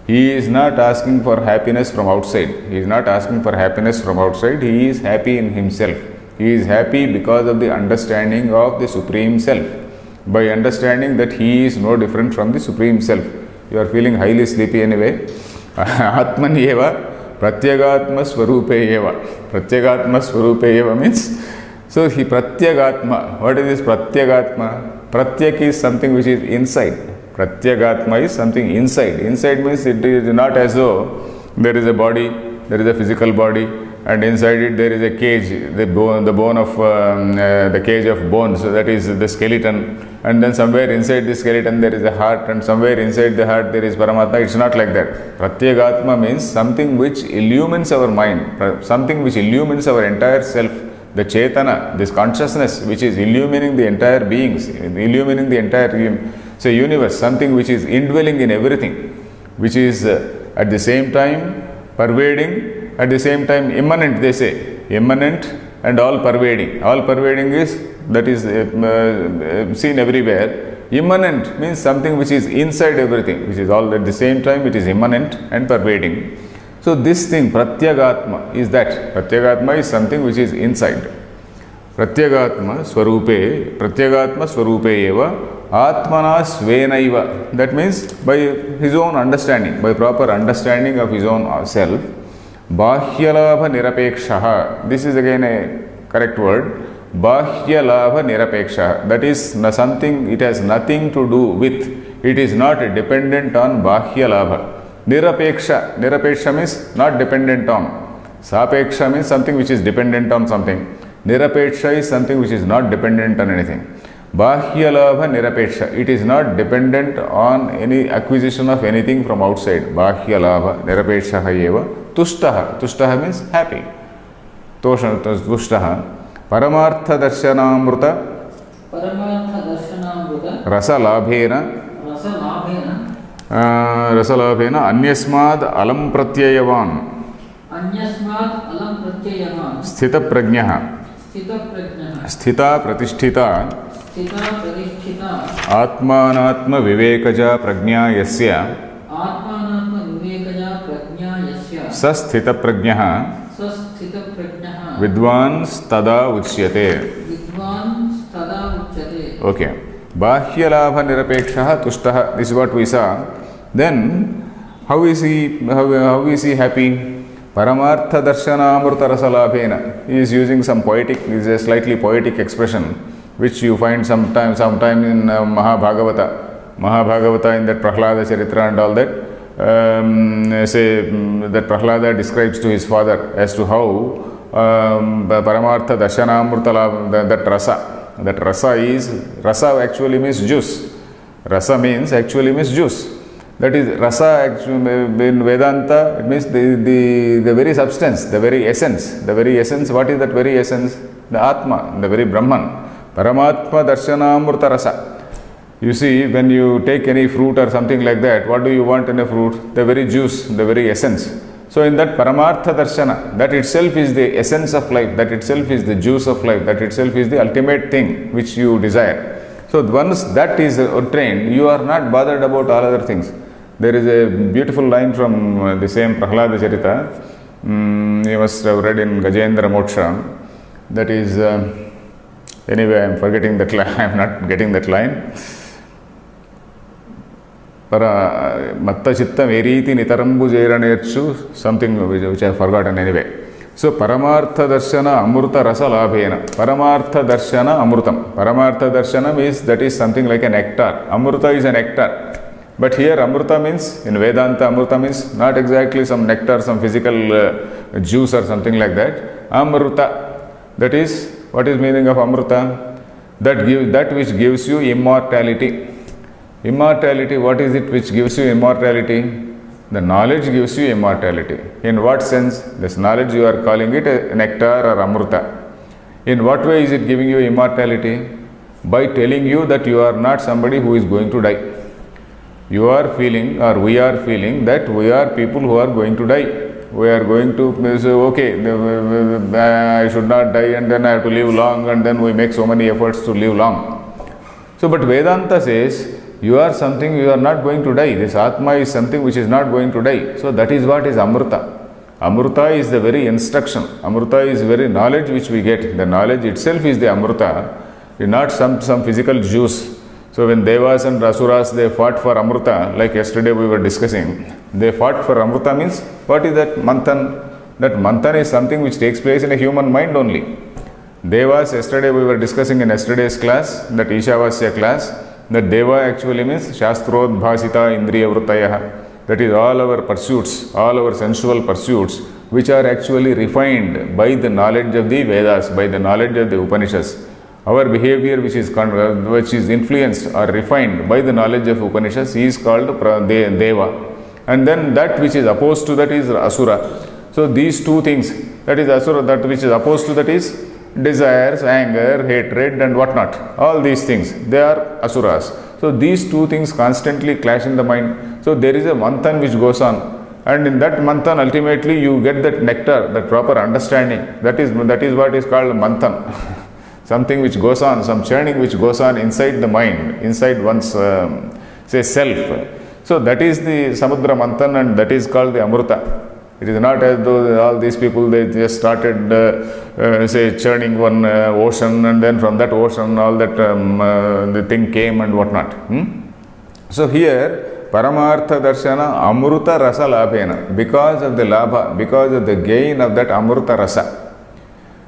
He is not asking for happiness from outside. He is not asking for happiness from outside. He is happy in himself. He is happy because of the understanding of the Supreme Self. By understanding that he is no different from the Supreme Self. You are feeling highly sleepy anyway. Atmani eva pratyagatma swarupe eva. Pratyagatma swarupe eva means, so he pratyagatma. What is this pratyagatma? Pratyak is something which is inside. Pratyagatma is something inside. Inside means it is not as though there is a body, there is a physical body, and inside it there is a cage, the bone of the cage of bones, so that is the skeleton, and then somewhere inside the skeleton there is a heart, and somewhere inside the heart there is Paramatma. It's not like that. Pratyagatma means something which illumines our mind, something which illumines our entire self. The Chetana, this consciousness which is illumining the entire beings, illumining the entire universe, something which is indwelling in everything, which is at the same time pervading, at the same time immanent, they say. Immanent and all pervading. All pervading is, that is seen everywhere. Immanent means something which is inside everything, which is all at the same time, it is immanent and pervading. So this thing, Pratyagatma, is that. Pratyagatma is something which is inside. Pratyagatma swarupe eva atmana svenaiva. That means by his own understanding, by proper understanding of his own self. Bahyalabha nirapekshaha. This is again a correct word. Bahyalabha nirapekshaha. That is something, it has nothing to do with, it is not dependent on Bahyalabha. Nirapeksha. Nirapeksha means not dependent on. Sapeksha means something which is dependent on something. Nirapeksha is something which is not dependent on anything. Bahyalabha nirapeksha. It is not dependent on any acquisition of anything from outside. Bahyalabha nirapekshaha eva tushtaha. Tushtaha means happy. Tushtaha. Paramartha darshanamruta rasalabhena rasalabhena anyasmad alam pratyayavan sthita prajnaha sthita pratisthita atmanatma vivekaja prajna yasya sasthita prajnaha vidvan tada uchyate. Okay. Bahyalabha nirapekshaha tushtaha. This is what we saw. Then how is he happy? Paramartha darshana amruta rasalabhena. He is using some poetic, this is a slightly poetic expression which you find sometime in Mahabhagavata in that Prahlada Charitra and all that. Say that Prahlada describes to his father as to how Paramartha darshana amruta that rasa actually means juice. Rasa means actually means juice. That is rasa actually in Vedanta, it means the very substance, the very essence. The very essence, what is that very essence? The Atma, the very Brahman. Paramatma darshanamruta rasa. You see, when you take any fruit or something like that, what do you want in a fruit? The very juice, the very essence. So in that Paramartha darshana, that itself is the essence of life, that itself is the juice of life, that itself is the ultimate thing which you desire. So once that is obtained, you are not bothered about all other things. There is a beautiful line from the same Prahlada Charita. You must have read in Gajendra Moksha. That is, anyway, I am forgetting that line. I am not getting that line. Matta chittam eriti nitarambu jeranerchu, something which I have forgotten anyway. So Paramartha darshana amruta rasa labhena. Paramartha darshana amrutam. Paramartha darshana means that is something like a nectar. Amruta is a nectar. But here Amruta means, in Vedanta Amruta means not exactly some nectar, some physical juice or something like that. Amruta, that is, what is meaning of Amruta? That which gives you immortality. Immortality, what is it which gives you immortality? The knowledge gives you immortality. In what sense? This knowledge you are calling it a nectar or amruta. In what way is it giving you immortality? By telling you that you are not somebody who is going to die. You are feeling, or we are feeling, that we are people who are going to die. We are going to say, okay, I should not die and then I have to live long, and then we make so many efforts to live long. So, but Vedanta says, you are something, you are not going to die. This Atma is something which is not going to die. So, that is what is Amruta. Amruta is the very instruction. Amruta is very knowledge which we get. The knowledge itself is the Amruta, not some physical juice. So when Devas and Asuras, they fought for Amruta, like yesterday we were discussing, they fought for Amruta means, what is that Manthan? That Manthan is something which takes place in a human mind only. Devas, yesterday we were discussing in yesterday's class, that Ishavasya class, that Deva actually means Shastrodbhasita Indriya Vrutayaha. That is all our pursuits, all our sensual pursuits, which are actually refined by the knowledge of the Vedas, by the knowledge of the Upanishads. Our behavior which is influenced or refined by the knowledge of Upanishads is called Deva. And then that which is opposed to that is Asura. So these two things, that is Asura, that which is opposed to that is desires, anger, hatred and whatnot. All these things, they are Asuras. So these two things constantly clash in the mind. So there is a manthan which goes on. And in that manthan, ultimately you get that nectar, that proper understanding. That is what is called manthan. Something which goes on, some churning which goes on inside the mind, inside one's, self. So that is the Samudra Manthan, and that is called the Amruta. It is not as though all these people, they just started, churning one ocean, and then from that ocean all that the thing came and whatnot. So here, Paramartha Darshana Amruta Rasa Labhena, because of the Labha, because of the gain of that Amruta Rasa.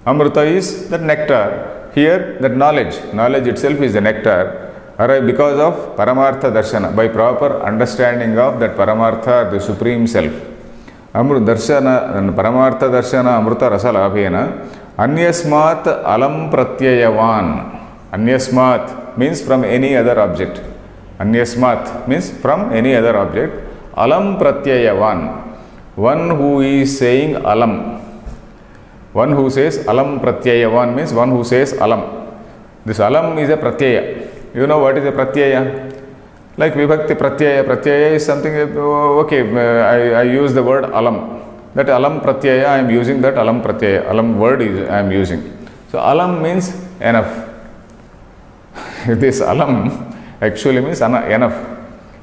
Amruta is that nectar. Here, that knowledge itself is the nectar, because of Paramartha Darshana, by proper understanding of that Paramartha, the Supreme Self. Amruta Darshana, Paramartha Darshana Amruta Rasa Labhena, Anyasmat Alam Pratyayavan. Anyasmat means from any other object. Anyasmat means from any other object. Alam Pratyayavan, one who is saying Alam. One who says Alam Pratyayavan means one who says Alam. This Alam is a Pratyaya. You know what is a Pratyaya? Like Vibhakti Pratyaya. Pratyaya is something, I use the word Alam. That Alam Pratyaya, I am using that Alam Pratyaya. Alam word is I am using. So Alam means enough. This Alam actually means enough.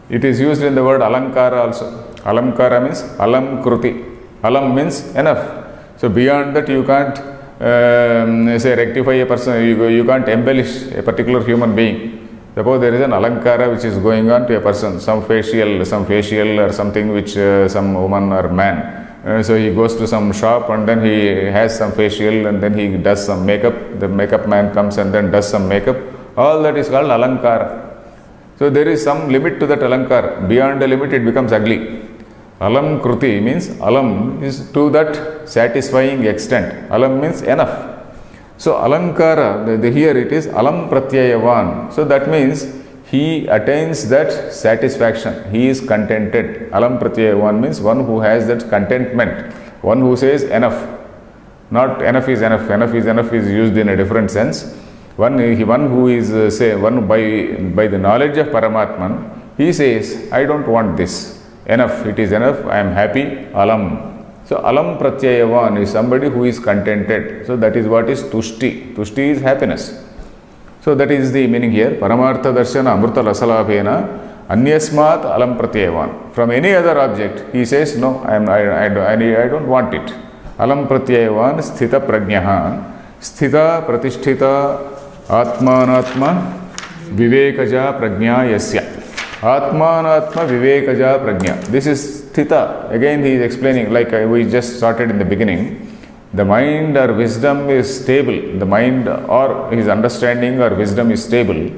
It is used in the word Alankara also. Alankara means Alam Kruti. Alam means enough. So beyond that you can't rectify a person, you can't embellish a particular human being. Suppose there is an alankara which is going on to a person, some facial or something which some woman or man. So he goes to some shop and then he has some facial and then he does some makeup. The makeup man comes and then does some makeup. All that is called alankara. So there is some limit to that alankara. Beyond the limit it becomes ugly. Alam Kruti means Alam is to that satisfying extent. Alam means enough. So Alankara, here it is Alam Pratyayavan. So that means he attains that satisfaction. He is contented. Alam Pratyayavan means one who has that contentment. One who says enough. Not enough is enough. Enough is enough is used in a different sense. One who is by the knowledge of Paramatman, he says, I don't want this. Enough, it is enough, I am happy, Alam. So Alam Pratyayavan is somebody who is contented. So that is what is Tushti. Tushti is happiness. So that is the meaning here. Paramartha Darshana Amruta Rasalabhena Anyasmat Alam Pratyayavan. From any other object, he says, no, I don't want it. Alam Pratyayavan Sthita Prajnaha Sthita Pratisthita Atmanatma Vivekaja Prajna Yasya. Atmanatma Vivekaja Prajna. This is Sthita. Again he is explaining, like we just started in the beginning. The mind or wisdom is stable. The mind or his understanding or wisdom is stable.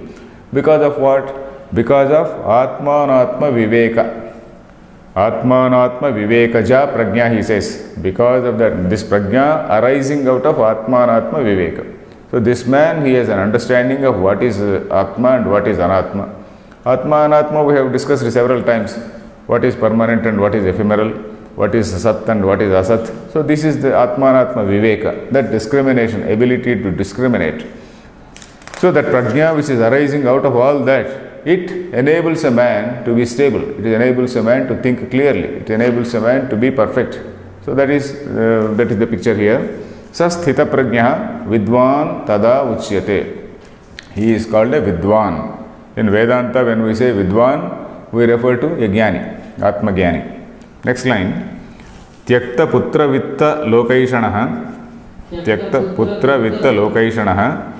Because of what? Because of Atmanatma Viveka. Atmanatma Vivekaja Prajna, he says. Because of that, this Prajna arising out of Atmanatma Viveka. So this man, he has an understanding of what is Atma and what is Anatma. Atma and Atma we have discussed several times. what is permanent and what is ephemeral, what is Sat and what is Asat. So this is the Atmanatma Viveka, that discrimination, ability to discriminate. So that prajna which is arising out of all that, it enables a man to be stable, it enables a man to think clearly, it enables a man to be perfect. So that is the picture here. Sa sthita prajna vidwan tada uchyate. He is called a vidwan. In Vedanta, when we say vidwan, we refer to a jnani, atma jnani. Next line. Tyakta putra vitta lokaishanaha. Tyakta putra vitta lokaishanaha.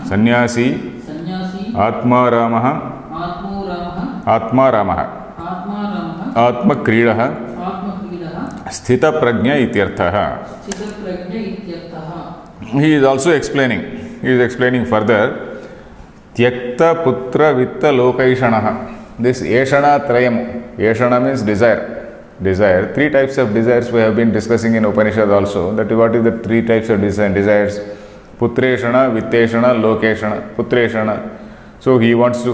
Sannyasi. Atma Ramaha. Atma Ramaha. Atma Kridaha. Sthita prajna ityarthaha. He is also explaining. He is explaining further. Tyakta putra vitta lokaishanaha. This Eshana Trayam. Eshana means desire. Desire. Three types of desires we have been discussing in Upanishad also. That is what is the three types of desires. Putreshana, Vitteshana, Lokeshana. Putreshana. So he wants to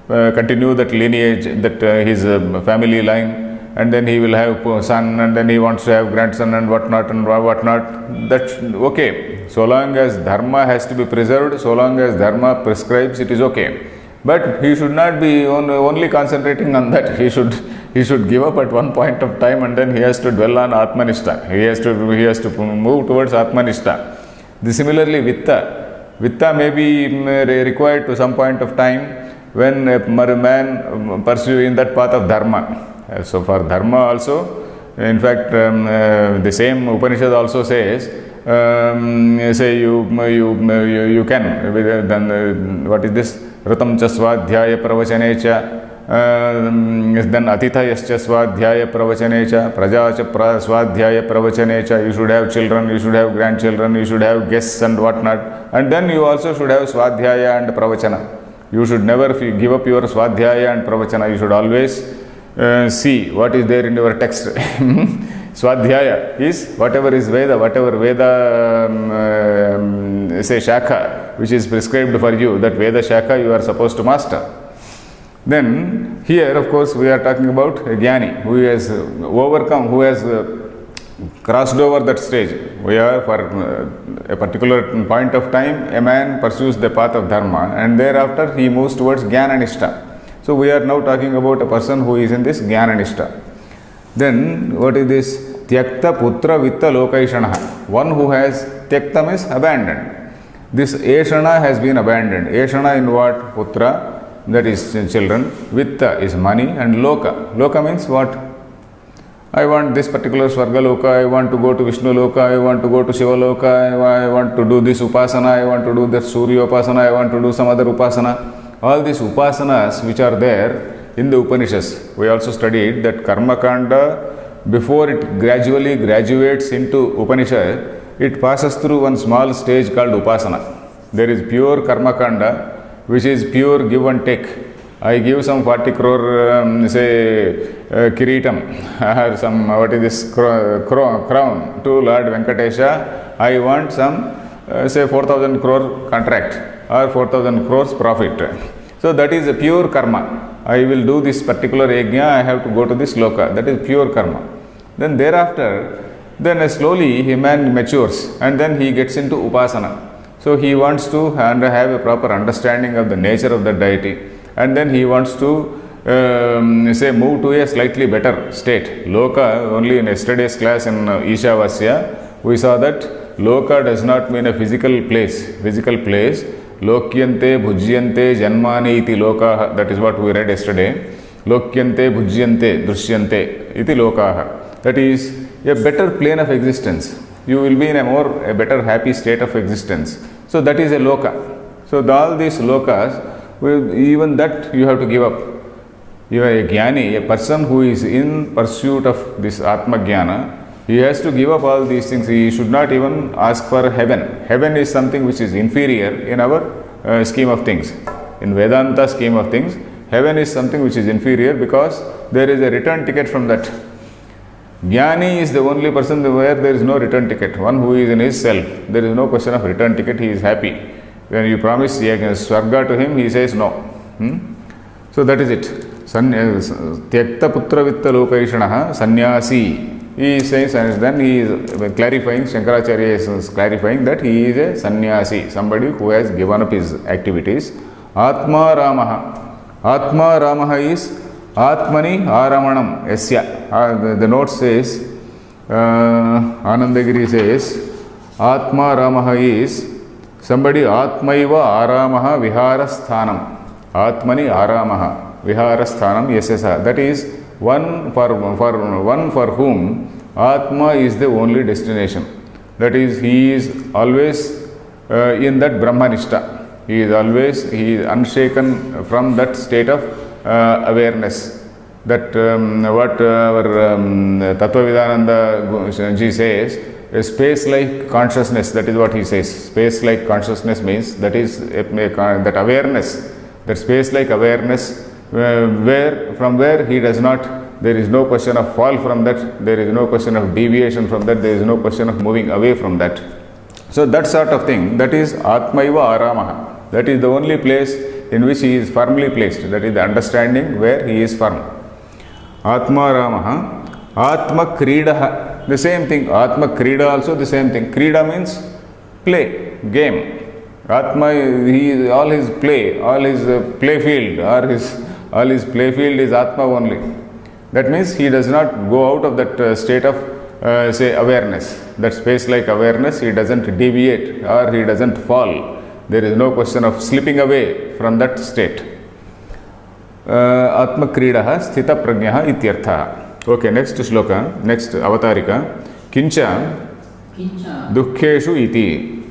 continue that lineage, that his family line, and then he will have son, and then he wants to have grandson and whatnot and whatnot. That's okay. So long as dharma has to be preserved, so long as dharma prescribes, it is okay. But he should not be only concentrating on that. He should give up at one point of time, and then he has to dwell on Atmanishta. He has to move towards Atmanishta. Similarly, Vitta may be required to some point of time when a man pursue in that path of dharma. So for dharma also, in fact, the same Upanishad also says, say you can, then what is this? Ratam cha swadhyaya pravachane cha, then atitha yascha swadhyaya pravachane cha, praja cha swadhyaya pravachane cha. You should have children, you should have grandchildren, you should have guests and whatnot. And then you also should have swadhyaya and pravachana. You should never give up your swadhyaya and pravachana. You should always see what is there in your text. Swadhyaya is whatever is Veda, whatever Veda say Shakha, which is prescribed for you, that Veda Shakha you are supposed to master. Then here, of course, we are talking about a jnani who has overcome, who has crossed over that stage. We are for a particular point of time, a man pursues the path of dharma, and thereafter he moves towards jnana nishta. So we are now talking about a person who is in this jnana nishta. Then what is this? Tyakta putra vitta lokaishanaha. One who has tyakta means abandoned. This eshana has been abandoned. Eshana in what? Putra, that is children. Vitta is money, and loka. Loka means what? I want this particular Swarga Loka, I want to go to Vishnu Loka, I want to go to Shiva Loka, I want to do this Upasana, I want to do that Surya Upasana, I want to do some other Upasana. All these Upasanas which are there in the Upanishads. We also studied that Karma Kanda, before it gradually graduates into Upanishad, it passes through one small stage called Upasana. There is pure Karma Kanda, which is pure give and take. I give some 40 crore, say, Kiritam, or some, what is this, crown to Lord Venkatesha. I want some, say, 4,000 crore contract or 4,000 crores profit. So that is a pure karma. I will do this particular yajna, I have to go to this loka. That is pure karma. Then thereafter, then slowly a man matures, and then he gets into upasana. So he wants to have a proper understanding of the nature of the deity. And then he wants to say move to a slightly better state. Loka, only in yesterday's class in Ishavasya, we saw that loka does not mean a physical place. Physical place, lokyante, bhujyante, janmani iti lokaha. That is what we read yesterday. Lokyante, bhujyante, drishyante iti lokaha. That is a better plane of existence. You will be in a better happy state of existence. So that is a loka. So all these lokas, even that you have to give up. You are a jnani, a person who is in pursuit of this Atma Jnana, he has to give up all these things. He should not even ask for heaven. Heaven is something which is inferior in our scheme of things. In Vedanta scheme of things, heaven is something which is inferior because there is a return ticket from that. Jnani is the only person where there is no return ticket. One who is in his self. There is no question of return ticket. He is happy. When you promise Swarga to him, he says no. So that is it. Tyakta putra vitta lokaikshanah sannyasi. He says, and then he is clarifying, Shankaracharya is clarifying that he is a sannyasi, somebody who has given up his activities. Atma Ramaha. Atma Ramaha is Atmani Aramanam Yasya. The note says, Anandagiri says, Atma Ramaha is somebody Atmaiva Aramaha Viharasthanam. Atmani Aramaha Viharasthanam Yasasa. That is one for whom Atma is the only destination. That is, he is always in that Brahmanishta. He is unshaken from that state of awareness. That what our Tattvavidananda ji says, a space-like consciousness. That is what he says. Space-like consciousness means that is that awareness, that space-like awareness, from where he does not. There is no question of fall from that. There is no question of deviation from that. There is no question of moving away from that. So that sort of thing, that is Atmaiva Aramaha. That is the only place in which he is firmly placed. That is the understanding where he is firm. Atma Ramaha, Atma Kridaha. The same thing. Atma Krida also the same thing. Krida means play, game. Atma, all his play, all his play field, all his play field is Atma only. That means he does not go out of that state of say awareness, that space like awareness. He doesn't deviate or he doesn't fall. There is no question of slipping away from that state. Atma Kridaha Sthita Prajnaha Ityartha. Okay, next shloka, next avatarika. Kincha Dukkheshu iti.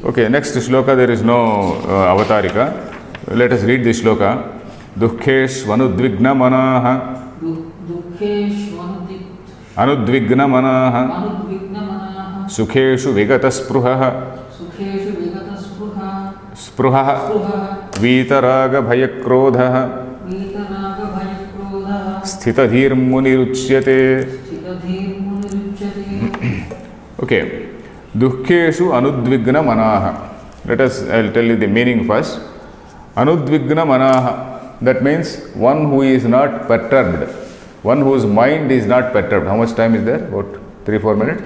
Okay, next shloka there is no avatarika. Let us read this shloka. Dukkheshvanudvigna manaha. Anudvigna manaha. Sukheshu vigata spruhaha. Spruhaha. Vitaraga bhayakrodhaha. Sthitadhir muniruchyate. Okay. Dukkheshu anudvigna manaha. Let us, I will tell you the meaning first. Anudvigna manaha. That means one who is not perturbed. One whose mind is not perturbed. How much time is there? About 3-4 minutes?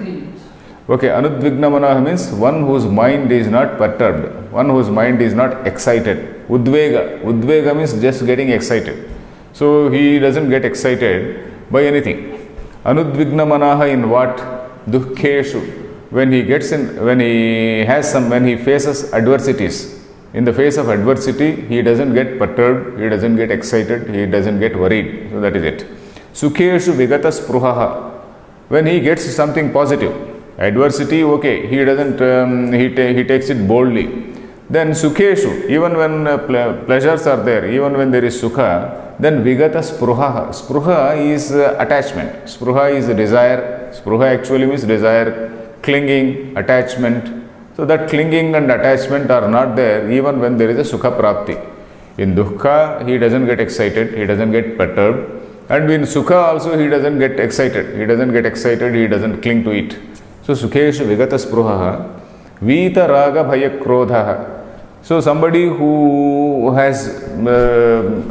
Okay, Anudvigna manaha means one whose mind is not perturbed. One whose mind is not excited. Udvega. Udvega means just getting excited. So he doesn't get excited by anything. Anudvigna manaha in what? Dukkheshu. When he faces adversities. In the face of adversity, he doesn't get perturbed, he doesn't get excited, he doesn't get worried. So that is it. Sukheshu vigata spruhaha. When he gets something positive, adversity, okay, he doesn't, he takes it boldly. Then sukheshu, even when pleasures are there, even when there is sukha, then vigata spruhaha. Spruha is attachment. Spruha is desire. Spruha actually means desire, clinging, attachment. So that clinging and attachment are not there even when there is a sukha prapti. In dukkha, he doesn't get excited, he doesn't get perturbed. And in sukha also, he doesn't get excited. He doesn't get excited, he doesn't cling to it. So sukheshu vigata spruhaha, vita raga bhaya krodhaha. So somebody who has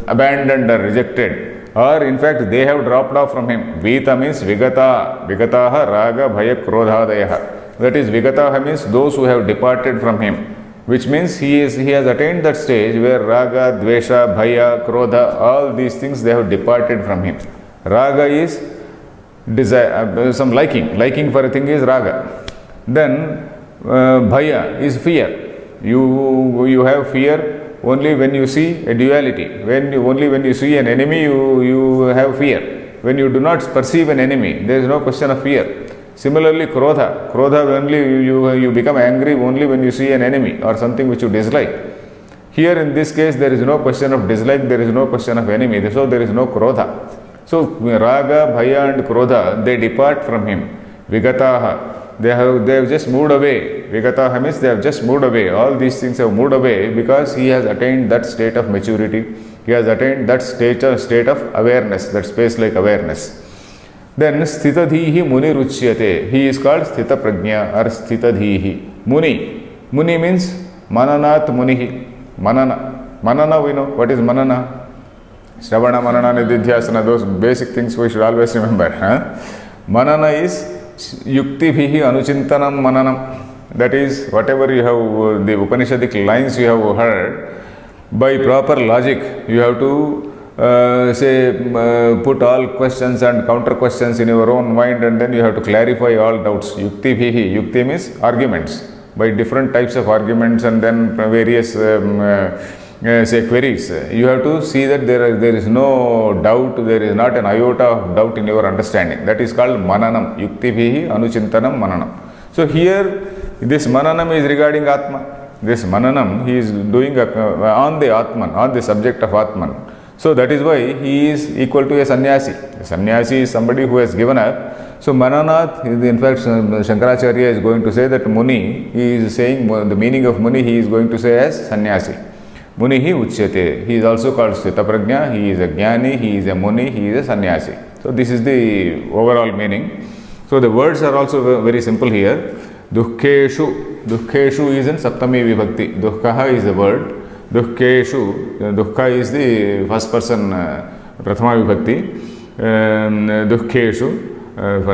abandoned or rejected, or in fact they have dropped off from him. Vita means vigata, vigataha raga bhaya krodhadayaha. That is, vigataha means those who have departed from him, which means he has attained that stage where raga, dvesha, bhaya, krodha, all these things they have departed from him. Raga is desire, some liking for a thing is raga. Then bhaya is fear. You have fear only when you see a duality. Only when you see an enemy you have fear. When you do not perceive an enemy, there is no question of fear. Similarly, krodha only you become angry only when you see an enemy or something which you dislike. Here in this case, there is no question of dislike, there is no question of enemy, so there is no krodha. So raga, bhaya and krodha, they depart from him. Vigataha, they have just moved away. Vigataha means they have just moved away. All these things have moved away because he has attained that state of maturity. He has attained that state of awareness, that space like awareness. Then Sthitadhihi Muni Ruchyate. He is called Sthita Prajna or Sthitadhihi. Muni. Muni means Mananat Munihi. Manana. Manana, we know. What is manana? Shravana, manana, nididhyasana, those basic things we should always remember. Manana is yukti bhihi anuchintanam mananam. That is, whatever you have, the Upanishadic lines you have heard, by proper logic, you have to put all questions and counter questions in your own mind, and then you have to clarify all doubts. Yukti bhihi. Yukti means arguments. By different types of arguments and then various queries. You have to see that there is no doubt, there is not an iota of doubt in your understanding. That is called mananam. Yukti bhihi anuchintanam mananam. So here, this mananam is regarding Atma. This mananam he is doing on the Atman, on the subject of Atman. So that is why he is equal to a sannyasi. A sannyasi is somebody who has given up. So mananath, in fact, Shankaracharya is going to say that Muni, he is saying the meaning of Muni, he is going to say as sannyasi. Muni hi uchyate. He is also called Sthitaprajna. He is a jnani, he is a Muni, he is a sannyasi. So this is the overall meaning. So the words are also very simple here. Dukkeshu. Dukkeshu is in Saptami Vibhakti. Dukkaha is the word. Dukkeshu. Dukkha is the first person Prathama Vibhakti. Dukkeshu.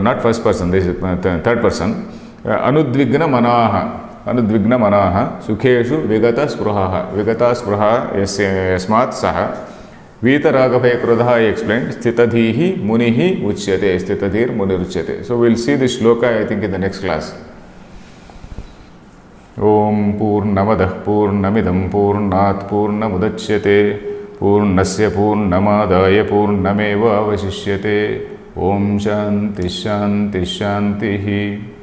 Not first person, this is third person. Anudvigna manaha. Anudvigna manaha. Sukheshu vigata spruhaha. Vigata spruha yasmat saha. Vitaragabhay krodha, I explained. Sthitadhihi munihi uchyate. Sthitadhir munir uchyate. So we will see this shloka, I think, in the next class. Om Purnamadah Purnamidam Purnat Purnamudachyate Purnasya Purnamadaya Purnameva Vasishyate. Om Shanti Shanti Shantihi.